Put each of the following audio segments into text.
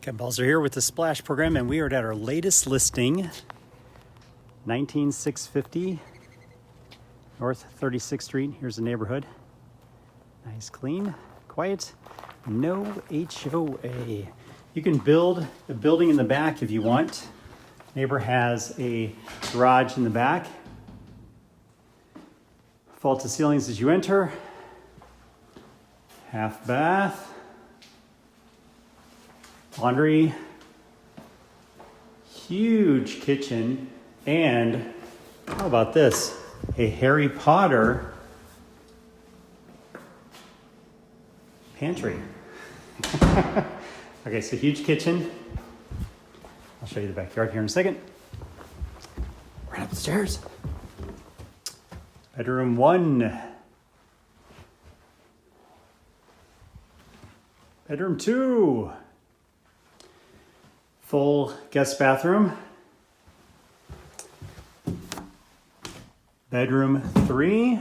Ken Belzer here with the Splash program, and we are at our latest listing, 19650 North 36th Street. Here's the neighborhood. Nice, clean, quiet, no HOA. You can build a building in the back if you want. Neighbor has a garage in the back. Vaulted ceilings as you enter. Half bath. Laundry, huge kitchen, and how about this? A Harry Potter pantry. Okay, so huge kitchen. I'll show you the backyard here in a second. Right up the stairs. Bedroom 1. Bedroom 2. Full guest bathroom. Bedroom 3.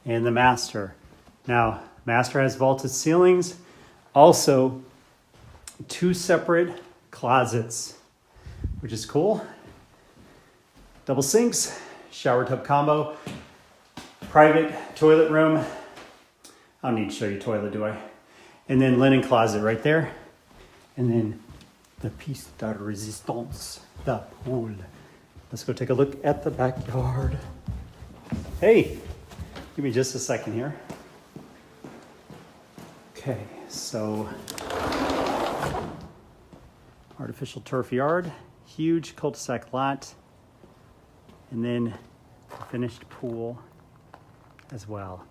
And the master. Now, master has vaulted ceilings. Also, 2 separate closets, which is cool. Double sinks, shower tub combo, private toilet room. I don't need to show you toilet, do I? And then linen closet right there. And then the piece de resistance, the pool. Let's go take a look at the backyard. Hey, give me just a second here. Okay, so artificial turf yard, huge cul-de-sac lot, and then a finished pool as well.